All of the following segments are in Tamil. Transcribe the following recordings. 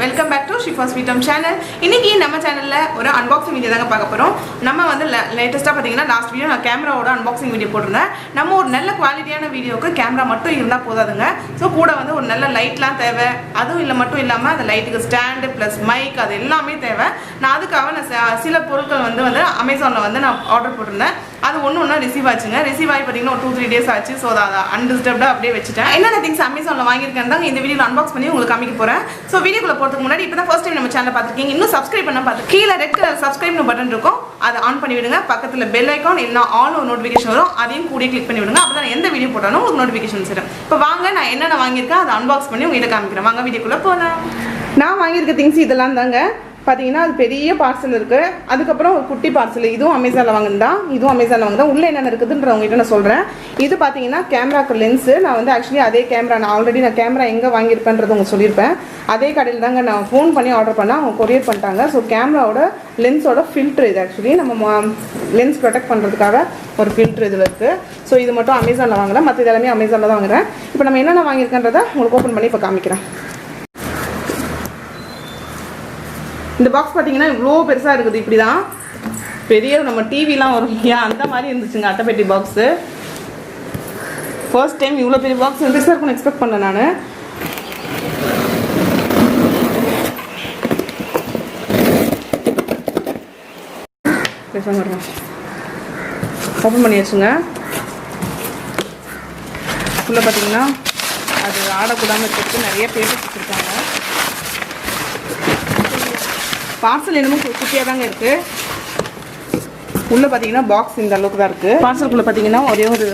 வெல்கம் பேக் டு ஷிஃபாஸ் வீட்டம் சேனல். இன்னைக்கு நம்ம சேனல்ல ஒரு அன்பாக்சிங் வீடியோ தாங்க பார்க்க போறோம். நம்ம வந்து லேட்டஸ்டா பாத்தீங்கன்னா லாஸ்ட் வீடியோ நான் கேமராவோட அன்பாக்சிங் வீடியோ போட்டிருந்தேன். நம்ம ஒரு நல்ல குவாலிட்டியான வீடியோக்கு கேமரா மட்டும் இருந்தா போதாதுங்க. ஸோ கூட வந்து ஒரு நல்ல லைட்லாம் தேவை. அதுவும் இல்லை மட்டும் இல்லாமல் அந்த லைட்டுக்கு ஸ்டாண்டு ப்ளஸ் மைக் அது எல்லாமே தேவை. நான் அதுக்காக நான் சில பொருட்கள் வந்து அமேசானில் வந்து நான் ஆர்டர் போட்டிருந்தேன். அது ஒன்று ரிசீவ் ஆச்சுங்க. ரிசீவ் ஆகி பார்த்தீங்கன்னா ஒரு 2-3 days ஆச்சு. ஸோ அதை அன்டிஸ்டர்ப்டாக அப்படியே வச்சுட்டேன். என்னென்ன திங்ஸ் அமேசானில் வாங்கியிருக்கேன் தான் இந்த வீடியோ அன்பாக்ஸ் பண்ணி உங்களுக்கு காமிக்க போகிறேன். ஸோ வீடியோக்குள்ள போகிறதுக்கு முன்னாடி இப்போ தான் ஃபர்ஸ்ட் டைம் நம்ம சேனல் பார்த்துருக்கீங்க, இன்னும் சப்ஸ்கிரைப் பண்ண பார்த்து கீழே ரெட் கலர் சப்ஸ்கிரைப்னு பட்டன் இருக்கும், அதை ஆன் பண்ணி விடுங்க. பக்கத்தில் பெல் ஐக்கான் இல்லைனா ஆல் ஒரு நோட்டிஃபிகேஷன் வரும், அதையும் கூட கிளிக் பண்ணி விடுங்க. அப்போ தான் எந்த வீடியோ போட்டாலும் உங்களுக்கு நோட்டிஃபிகேஷன்ஸ் வரும். இப்போ வாங்க நான் என்னென்ன வாங்கியிருக்கேன் அதை அன்பாக்ஸ் பண்ணி உங்கள்கிட்ட காமிக்கிறேன். வாங்க வீடியோக்குள்ளே போகலாம். நான் வாங்கியிருக்க திங்ஸ் இதெல்லாம் தாங்க. பார்த்தீங்கன்னா அது பெரிய பார்சல் இருக்குது. அதுக்கப்புறம் ஒரு குட்டி பார்சல், இதுவும் அமேசானில் வாங்கினதா. இதுவும் அமேசானில் வாங்கினதா. உள்ளே என்னென்ன இருக்குதுன்ற உங்கள்கிட்ட நான் சொல்கிறேன். இது பார்த்தீங்கன்னா கேமராக்கு லென்ஸு. நான் வந்து ஆக்சுவலி அதே கேமரா நான் ஆல்ரெடி கேமரா எங்கே வாங்கியிருப்பேன்றது உங்களுக்கு சொல்லியிருப்பேன். அதே கடையில் தாங்க நான் ஃபோன் பண்ணி ஆர்டர் பண்ணால் அவங்க கொரியர் பண்ணிட்டாங்க. ஸோ கேமராவோட லென்ஸோட ஃபில்ட்ரு இது. ஆக்சுவலி நம்ம லென்ஸ் ப்ரொடெக்ட் பண்ணுறதுக்காக ஒரு ஃபில்ட்ரு இதில் இருக்குது. ஸோ இது மட்டும் அமேசானில் வாங்குறேன், மற்ற எல்லாமே அமேசானில் தான் வாங்குறேன். இப்போ நம்ம என்னென்ன வாங்கியிருக்கேன்றதை உங்களுக்கு ஓப்பன் பண்ணி இப்போ காமிக்கிறேன். இந்த பாக்ஸ் பார்த்தீங்கன்னா இவ்வளோ பெருசாக இருக்குது. இப்படி தான் பெரிய நம்ம டிவிலாம் வரும் இல்லையா, அந்த மாதிரி இருந்துச்சுங்க அட்டைப்பெட்டி பாக்ஸு. ஃபர்ஸ்ட் டைம் இவ்வளோ பெரிய பாக்ஸ் பெருசாக இருக்கும்னு எக்ஸ்பெக்ட் பண்ணேன் நான். ஓப்பன் பண்ணி வச்சுங்க. உள்ளே பார்த்தீங்கன்னா அது ஆடக்கூடாமல் இருக்கிறதுக்கு நிறைய பேப்பர்ஸ் வச்சுருக்காங்க. பார்சல் என்னமோ குட்டியாக தாங்க இருக்குது. உள்ளே பார்த்தீங்கன்னா பாக்ஸ் இந்த அளவுக்கு தான் இருக்குது. பார்சலுக்குள்ளே பார்த்தீங்கன்னா ஒரே ஒரு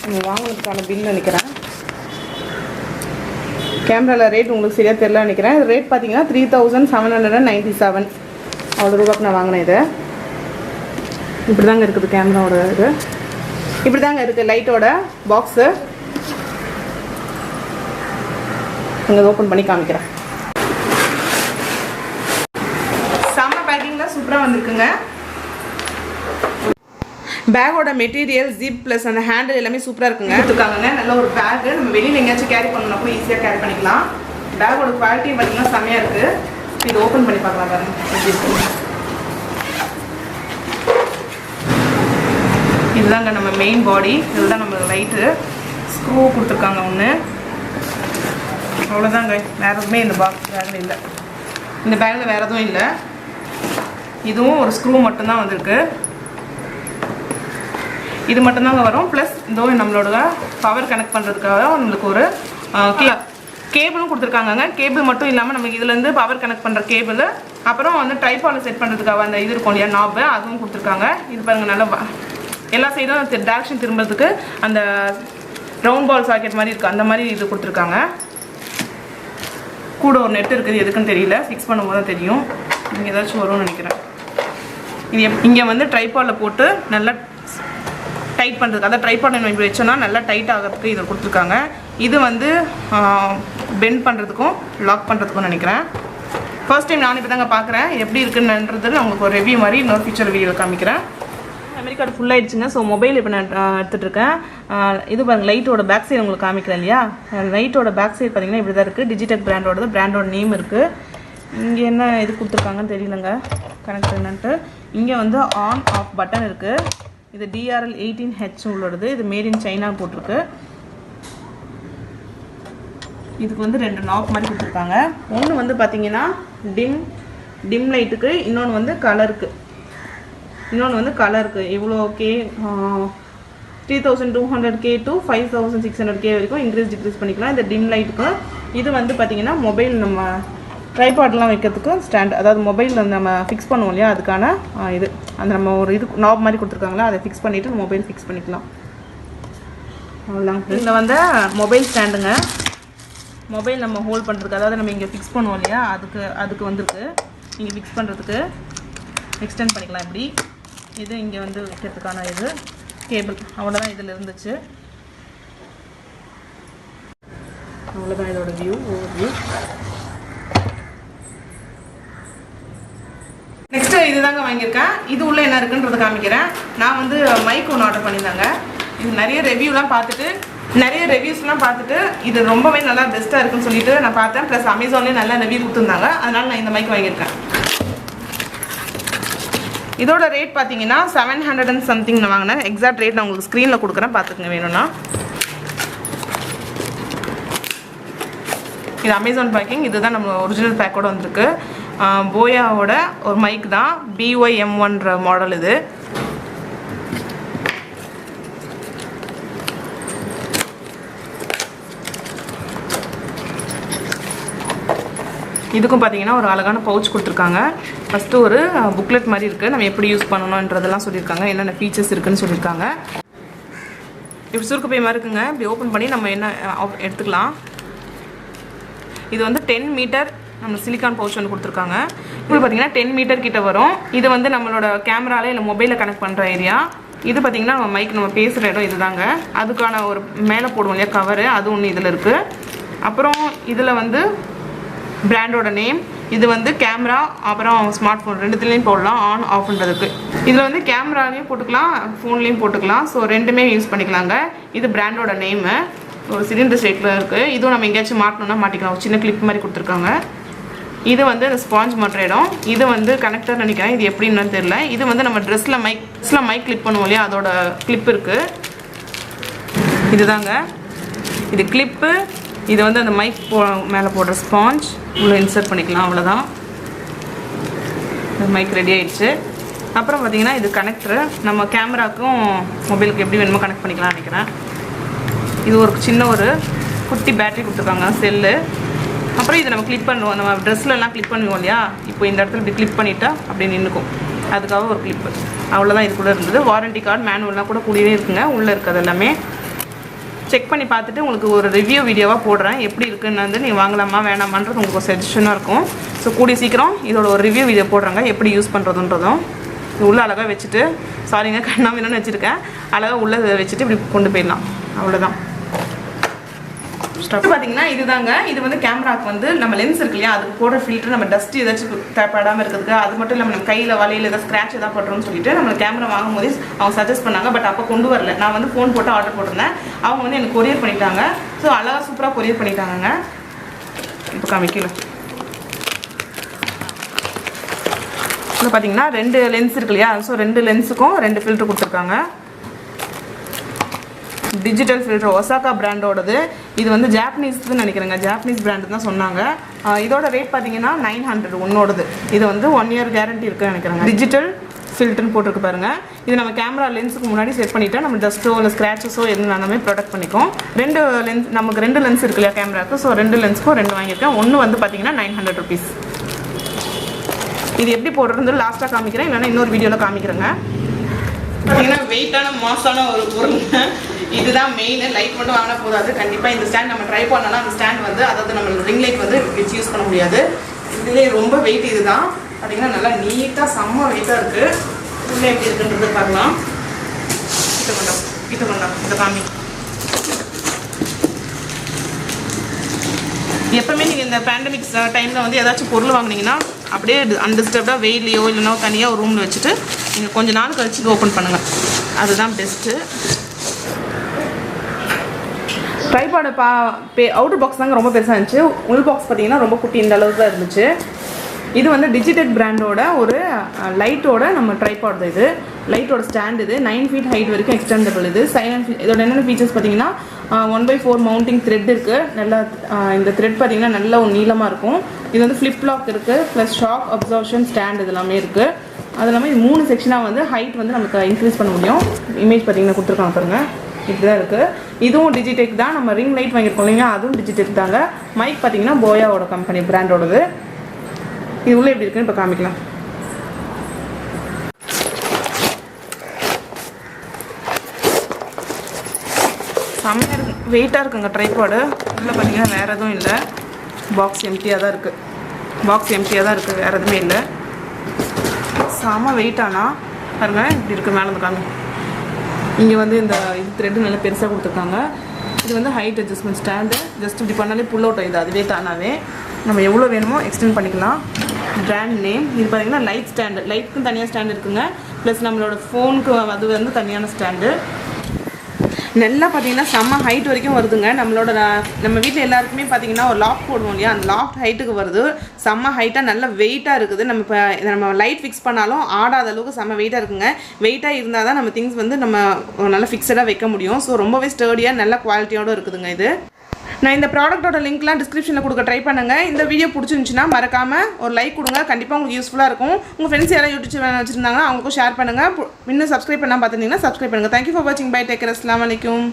நம்ம வாங்கினதுக்கான பில் நினைக்கிறேன். கேமராவில் ரேட் உங்களுக்கு சரியாக தெரியல நினைக்கிறேன். ரேட் பார்த்தீங்கன்னா 3797 அவ்வளோ ரூபாய்க்கு நான் வாங்கினேன். இதை இப்படி தாங்க இருக்குது கேமராவோட இது. இப்படி தாங்க இருக்குது லைட்டோட பாக்ஸு. இங்கே ஓப்பன் பண்ணி காமிக்கிறேன். சூப்பராக வந்துருக்குங்க. பேக்கோட மெட்டீரியல் ஜிப் ப்ளஸ் அந்த ஹேண்டில் எல்லாமே சூப்பராக இருக்குங்க. கொடுத்துருக்காங்க நல்ல ஒரு பேக்கு. நம்ம வெளியில் எங்கேயாச்சும் கேரி பண்ணணும் கூட ஈஸியாக கேரி பண்ணிக்கலாம். பேக்கோட குவாலிட்டி பார்த்தீங்கன்னா செம்மையாக இருக்குது. இது ஓப்பன் பண்ணி பார்க்கலாம் பாருங்க எப்படி இருக்குங்க. இதுதாங்க நம்ம மெயின் பாடி. இதுதான் நம்ம லைட்டு ஸ்க்ரூ கொடுத்துருக்காங்க ஒன்று. அவ்வளோதாங்க, வேறு எதுவுமே இந்த பாக்ஸ் பேக்கில் இல்லை. இந்த பேக்கில் வேறு எதுவும் இல்லை. இதுவும் ஒரு ஸ்க்ரூ மட்டும்தான் வந்திருக்கு. இது மட்டும்தாங்க வரும். ப்ளஸ் இதோ நம்மளோட பவர் கனெக்ட் பண்ணுறதுக்காக நம்மளுக்கு ஒரு கேபிளும் கொடுத்துருக்காங்க. கேபிள் மட்டும் இல்லாமல் நமக்கு இதுலேருந்து பவர் கனெக்ட் பண்ணுற கேபிள், அப்புறம் வந்து ட்ரைபாலை செட் பண்ணுறதுக்காக அந்த இது இருக்கும் இல்லையா நாபு, அதுவும் கொடுத்துருக்காங்க. இது பாருங்கள் நல்லா எல்லா சைடும் டேரக்ஷன் திரும்புறதுக்கு அந்த ரவுண்ட் பால் சாக்கெட் மாதிரி இருக்குது, அந்த மாதிரி இது கொடுத்துருக்காங்க. கூட ஒரு நெட் இருக்குது, எதுக்குன்னு தெரியல, ஃபிக்ஸ் பண்ணும்போது தான் தெரியும். இங்கே ஏதாச்சும் வரும்னு நினைக்கிறேன். இது இங்கே வந்து ட்ரைபாடில் போட்டு நல்லா டைட் பண்ணுறதுக்கு, அதாவது ட்ரைபாட் இப்படி வச்சோன்னா நல்லா டைட் ஆகிறதுக்கு இதை கொடுத்துருக்காங்க. இது வந்து பெண்ட் பண்ணுறதுக்கும் லாக் பண்ணுறதுக்கும் நினைக்கிறேன். ஃபர்ஸ்ட் டைம் நான் இப்போ தாங்க பார்க்குறேன் எப்படி இருக்குன்றது. நான் உங்களுக்கு ஒரு ரிவ்யூ மாதிரி இன்னொரு ஃபியூச்சர் வீடியோ காமிக்கிறேன். மெமரி கார்டு ஃபுல் ஆகிடுச்சுங்க. ஸோ மொபைல் இப்போ நான் எடுத்துகிட்ருக்கேன். இது பாருங்கள் லைட்டோட பேக் சைடு உங்களுக்கு காமிக்கிறேன் இல்லையா. லைட்டோட பேக் சைடு பார்த்தீங்கன்னா இப்படி தான் இருக்குது. டிஜிடெக் பிராண்டோட நேம் இருக்குது. இங்கே என்ன இது கொடுத்துருக்காங்கன்னு தெரியலங்க கனெக்ட் என்னன்ட்டு. இங்கே வந்து ஆன் ஆஃப் பட்டன் இருக்குது. இது DRL 18H உள்ளது. இது மேட் இன் சைனா போட்டிருக்கு. இதுக்கு வந்து 2 நாப் மாதிரி கொடுத்துருக்காங்க. ஒன்று வந்து பார்த்தீங்கன்னா டிம் லைட்டுக்கு, இன்னொன்று வந்து கலருக்கு. இவ்வளோ கே 3200K to 5600K வரைக்கும் டிக்ரீஸ் பண்ணிக்கலாம் இந்த டிம் லைட்டுக்கு. இது வந்து பார்த்தீங்கன்னா மொபைல் நம்ம ட்ரைபாட்லாம் வைக்கிறதுக்கு ஸ்டாண்ட், அதாவது மொபைல் நம்ம ஃபிக்ஸ் பண்ணுவோம் இல்லையா, அதுக்கான இது அந்த நம்ம ஒரு இது நாப் மாதிரி கொடுத்துருக்காங்களா, அதை ஃபிக்ஸ் பண்ணிவிட்டு மொபைல் ஃபிக்ஸ் பண்ணிக்கலாம். அவ்வளோதான். இதில் வந்து மொபைல் ஸ்டாண்டுங்க. மொபைல் நம்ம ஹோல்ட் பண்ணுறதுக்கு, அதாவது நம்ம இங்கே ஃபிக்ஸ் பண்ணுவோம் இல்லையா, அதுக்கு வந்துருக்கு. இங்கே ஃபிக்ஸ் பண்ணுறதுக்கு எக்ஸ்டெண்ட் பண்ணிக்கலாம் இப்படி. இது இங்கே வந்து வைக்கிறதுக்கான இது கேபிள். அவ்வளோதான் இதில் இருந்துச்சு. அவ்வளோதான் இதோட ஓவர்வியூ. நெக்ஸ்ட் இதுதாங்க வாங்கியிருக்கேன். இது உள்ள என்ன இருக்குன்றதை காமிக்கிறேன். நான் வந்து மைக் ஒன்று ஆர்டர் பண்ணியிருந்தாங்க. இது நிறைய ரிவ்யூலாம் பார்த்துட்டு நிறைய ரிவ்யூஸ்லாம் பார்த்துட்டு இது ரொம்பவே நல்லா பெஸ்ட்டாக இருக்குன்னு சொல்லிட்டு நான் பார்த்தேன். ப்ளஸ் அமேசான்லேயே நல்லா ரிவ்யூ கொடுத்துருந்தாங்க. அதனால் நான் இந்த மைக் வாங்கியிருக்கேன். இதோட ரேட் பார்த்தீங்கன்னா 700 and something நான் வாங்கினேன். எக்ஸாக்ட் ரேட் நான் உங்களுக்கு ஸ்க்ரீனில் கொடுக்குறேன், பார்த்துக்குங்க வேணும்னா. இது அமேசான் பேக்கிங். இதுதான் நம்ம ஒரிஜினல் பேக்கோட வந்திருக்கு. போயாவோட ஒரு மைக் தான், BYM1 மாடல். இது இதுக்கும் பார்த்தீங்கன்னா ஒரு அழகான பவுச் கொடுத்துருக்காங்க. ஃபஸ்ட்டு ஒரு புக்லெட் மாதிரி இருக்குது, நம்ம எப்படி யூஸ் பண்ணணுன்றதெல்லாம் சொல்லியிருக்காங்க, என்னென்ன ஃபீச்சர்ஸ் இருக்குதுன்னு சொல்லியிருக்காங்க. இப்படி சுருக்கு பை மாதிரி இருக்குங்க. இப்படி ஓப்பன் பண்ணி நம்ம என்ன எடுத்துக்கலாம். இது வந்து 10 மீட்டர் நம்ம சிலிக்கான் பவுச் வந்து கொடுத்துருக்காங்க. இப்படி பார்த்தீங்கன்னா 10 மீட்டர் கிட்ட வரும். இது வந்து நம்மளோட கேமராவில் இல்லை மொபைலில் கனெக்ட் பண்ணுற ஏரியா. இது பார்த்தீங்கன்னா நம்ம மைக் நம்ம பேசுகிற இடம் இதுதாங்க. அதுக்கான ஒரு மேலே போடுவோம் இல்லையா கவரு, அது ஒன்று இதில் இருக்குது. அப்புறம் இதில் வந்து பிராண்டோட நேம், இது வந்து கேமரா அப்புறம் ஸ்மார்ட் ஃபோன் ரெண்டுத்துலேயும் போடலாம், ஆன் ஆஃப்ன்றதுக்கு. இதில் வந்து கேமராலையும் போட்டுக்கலாம், ஃபோன்லேயும் போட்டுக்கலாம். ஸோ ரெண்டுமே யூஸ் பண்ணிக்கலாங்க. இது பிராண்டோட நேமு, ஒரு சிலிண்டர் ஷேப்பில் இருக்குது. இதுவும் நம்ம எங்கேயாச்சும் மாட்டணும்னா மாட்டிக்கலாம். ஒரு சின்ன கிளிப் மாதிரி கொடுத்துருக்காங்க. இது வந்து ஸ்பாஞ்ச் மாட்டுற இடம். இது வந்து கனெக்டர் நினைக்கிறேன், இது எப்படின்னு தெரியல. இது வந்து நம்ம ட்ரெஸ்ஸில் மைக் கிளிப் பண்ணுவோம் இல்லையா, அதோட கிளிப் இருக்குது. இதுதாங்க இது கிளிப்பு. இது வந்து அந்த மைக் மேலே போடுற ஸ்பாஞ்ச் உள்ள இன்சர்ட் பண்ணிக்கலாம், அவ்வளோதான். மைக் ரெடி ஆயிடுச்சு. அப்புறம் பார்த்தீங்கன்னா இது கனெக்டரு, நம்ம கேமராக்கும் மொபைலுக்கு எப்படி வேணுமோ கனெக்ட் பண்ணிக்கலாம் நினைக்கிறேன். இது ஒரு சின்ன ஒரு குட்டி பேட்டரி கொடுத்துருக்காங்க, செல்லு. அப்புறம் இதை நம்ம கிளிப் பண்ணுவோம், நம்ம ட்ரெஸ்லலாம் கிளிப் பண்ணுவோம் இல்லையா, இப்போ இந்த இடத்துல இப்படி கிளிப் பண்ணிட்டா அப்படி நின்றுக்கும், அதுக்காக ஒரு கிளிப்பு. அவ்வளோதான் இது கூட இருந்தது. வாரண்டி கார்டு மேனுவல்லாம் கூட கூடவே இருக்குங்க, உள்ளே இருக்கிறது எல்லாமே. செக் பண்ணி பார்த்துட்டு உங்களுக்கு ஒரு ரிவ்யூ வீடியோவாக போடுறேன், எப்படி இருக்குன்னு வந்து நீங்கள் வாங்கலாமா வேணாமான்றது உங்களுக்கு ஒரு சஜஷனாக இருக்கும். ஸோ கூடிய சீக்கிரம் இதோட ஒரு ரிவ்யூ வீடியோ போடுறாங்க, எப்படி யூஸ் பண்ணுறதுன்றதும். இது உள்ளே அழகாக வச்சுட்டு, சாரிங்க கண்ணாமின்னு வச்சுருக்கேன், அழகாக உள்ளே வச்சுட்டு இப்படி கொண்டு போயிடலாம், அவ்வளோதான். ஸ்டப் பார்த்தீங்கன்னா இதுதாங்க. இது வந்து கேமராவுக்கு வந்து நம்ம லென்ஸ் இருக்கு இல்லையா, அதுக்கு போடுற ஃபில்டர், நம்ம டஸ்ட் ஏதாச்சும் படாமல் இருக்கிறதுக்கு. அது மட்டும் இல்லாமல் நம்ம கையில் வலையில் ஏதாவது ஸ்க்ராட்ச் ஏதாவது பண்ணுறோம்னு சொல்லிட்டு நம்ம கேமரா வாங்கும் போதே அவங்க சஜஸ்ட் பண்ணாங்க. பட் அப்போ கொண்டு வரல. நான் வந்து ஃபோன் போட்டு ஆர்டர் போட்டிருந்தேன், அவங்க வந்து எனக்கு கொரியர் பண்ணிட்டாங்க. ஸோ அழகாக சூப்பராக கொரியர் பண்ணிட்டாங்க. இப்போ காமிக்கல இப்போ பார்த்தீங்கன்னா 2 லென்ஸ் இருக்கு இல்லையா, ஸோ 2 லென்ஸுக்கும் 2 ஃபில்டர் கொடுத்துருக்காங்க. டிஜிட்டல் ஃபில்டர், ஒசாக்கா பிராண்டோடது. இது வந்து ஜாப்பனீஸ்ன்னு நினைக்கிறேங்க, ஜாப்பனீஸ் பிராண்டு தான் சொன்னாங்க. இதோட ரேட் பார்த்தீங்கன்னா 900 ஒன்னோடது. இது வந்து 1 year கேரண்டி இருக்குன்னு நினைக்கிறேங்க. டிஜிட்டல் ஃபில்டர்னு போட்டிருக்கு பாருங்கள். இது நம்ம கேமரா லென்ஸுக்கு முன்னாடி செட் பண்ணிவிட்டு நம்ம டஸ்ட்டோ இல்லை ஸ்க்ராச்சஸோ எதுனாலுமே ப்ரொடெக்ட் பண்ணிக்கும். 2 லென்ஸ், நமக்கு 2 லென்ஸ் இருக்கு இல்லையா கேமராவுக்கு, ஸோ 2 லென்ஸுக்கும் 2 வாங்கியிருக்கேன். ஒன்று வந்து பார்த்தீங்கன்னா 900 rupees. இது எப்படி போடுறது லாஸ்ட்டாக காமிக்கிறேன், இல்லைன்னா இன்னொரு வீடியோவில் காமிக்கிறேங்க. பார்த்தீங்கன்னா வெயிட்டான மாசான ஒரு பொருளுங்க. இதுதான் மெயின். லைட் மட்டும் வாங்கினா போதாது, கண்டிப்பாக இந்த ஸ்டாண்ட் நம்ம ட்ரை பண்ணோம்னா அந்த ஸ்டாண்ட் வந்து, அதாவது நம்ம ரிங் லைட் வந்து வச்சு யூஸ் பண்ண முடியாது. இதுலேயே ரொம்ப வெயிட். இதுதான் பார்த்தீங்கன்னா நல்லா நீட்டாக செம்ம வெயிட்டாக இருக்குது. உள்ளே எப்படி இருக்குன்றது பார்க்கலாம். கிட்ட கொண்டா இந்த காமி. எப்பவுமே நீங்கள் இந்த பேண்டமிக்ஸ் டைமில் வந்து ஏதாச்சும் பொருள் வாங்கினீங்கன்னா அப்படியே அன்டிஸ்டர்ப்டாக வெயிலையோ இல்லைன்னா தனியாக ஒரு ரூமில் வச்சுட்டு நீங்கள் கொஞ்சம் நாள் கழிச்சு ஓப்பன் பண்ணுங்கள், அதுதான் பெஸ்ட்டு. ட்ரைபாடு அவுட்டர் பாக்ஸ் தாங்க ரொம்ப பெருசாக இருந்துச்சு. உள் பாக்ஸ் பார்த்தீங்கன்னா ரொம்ப குட்டி, இந்த அளவுக்கு தான் இருந்துச்சு. இது வந்து Digitek பிராண்டோட ஒரு லைட்டோட நம்ம ட்ரைபாட் தான். இது லைட்டோட ஸ்டாண்ட். இது 9 feet ஹைட் வரைக்கும் எக்ஸ்டெண்டபிள். இது சைலண்ட். இதோட என்னென்ன ஃபீச்சர்ஸ் பார்த்தீங்கன்னா 1/4 மவுண்டிங் த்ரெட் இருக்குது. நல்லா இந்த த்ரெட் பார்த்தீங்கன்னா நல்ல ஒரு நீளமாக இருக்கும். இது வந்து ஃப்ளிப் லாக் இருக்குது, ப்ளஸ் ஷாக் அப்சர்ப்ஷன் ஸ்டாண்ட் இதெல்லாமே இருக்குது. அது இல்லாமல் இது 3 செக்ஷனாக வந்து ஹைட் வந்து நமக்கு இன்க்ரீஸ் பண்ண முடியும். இமேஜ் பார்த்தீங்கன்னா கொடுத்துருக்காங்க பாருங்கள், இப்படிதான் இருக்குது. இதுவும் Digitek தான். நம்ம ரிங் லைட் வாங்கியிருக்கோம் இல்லைங்களா, அதுவும் Digitek தாங்க. மைக் பார்த்தீங்கன்னா போயாவோட கம்பெனி பிராண்டோடது. இது உள்ளே எப்படி இருக்குன்னு இப்போ காமிக்கலாம். செம்மையாக இருக்கு, வெயிட்டாக இருக்குங்க ட்ரைபாடு. உள்ளே பார்த்தீங்கன்னா வேறு எதுவும் இல்லை, பாக்ஸ் எம்டியாக தான் இருக்குது. வேறு எதுவுமே இல்லை. செம்ம வெயிட்டானா பாருங்க, இப்படி இருக்குது. மேலே வந்து காமி. இங்கே வந்து இந்த த்ரெட்டு நல்லா பெருசாக கொடுத்துருக்காங்க. இது வந்து ஹைட் அட்ஜஸ்ட்மெண்ட் ஸ்டாண்டு. ஜஸ்ட் இப்படி பண்ணாலே புல் அவுட் ஆகிடுது அதுவே தானாகவே. நம்ம எவ்வளோ வேணுமோ எக்ஸ்டெண்ட் பண்ணிக்கலாம். பிராண்ட் நேம் இது பார்த்தீங்கன்னா லைட் ஸ்டாண்டு. லைட்டுக்கும் தனியாக ஸ்டாண்டு இருக்குங்க, ப்ளஸ் நம்மளோட ஃபோனுக்கு அது வந்து தனியான ஸ்டாண்டு. நல்லா பார்த்தீங்கன்னா செம்ம ஹைட் வரைக்கும் வருதுங்க. நம்ம வீட்டில் எல்லாருக்குமே பார்த்தீங்கன்னா ஒரு லாஃப்ட் போடுவோம் இல்லையா, அந்த லாஃப்ட் ஹைட்டுக்கு வருது. செம்ம ஹைட்டாக நல்ல வெயிட்டாக இருக்குது. நம்ம லைட் ஃபிக்ஸ் பண்ணாலும் ஆடாத அளவுக்கு செம்ம வெயிட்டாக இருக்குங்க. வெயிட்டாக இருந்தால் தான் நம்ம திங்ஸ் வந்து நம்ம நல்லா ஃபிக்ஸடாக வைக்க முடியும். ஸோ ரொம்பவே ஸ்டர்டியாக நல்ல குவாலிட்டியோடு இருக்குதுங்க இது. நான் இந்த ப்ராடக்ட்டோட லிங்க்லாம் டிஸ்கிரிப்ஷனில் கொடுக்க ட்ரை பண்ணுங்கள். இந்த வீடியோ பிடிச்சிருந்துச்சுன்னா மறக்காமல் ஒரு லைக் கொடுங்க. கண்டிப்பாக உங்களுக்கு யூஸ்ஃபுல்லாக இருக்கும். உங்கள் ஃப்ரெண்ட்ஸ் யாராவது யூடியூப் சேனல் வச்சுருந்தாங்கன்னா அவங்களுக்கும் ஷேர் பண்ணுங்கள். இன்னும் சப்ஸ்கிரைப் பண்ணால் பார்த்துருந்தீங்கன்னா சப்ஸ்கிரைப் பண்ணுங்கள். தேங்க்யூ ஃபார் வாட்சிங். பை. Take care. அஸ்ஸலாமு அலைக்கும்.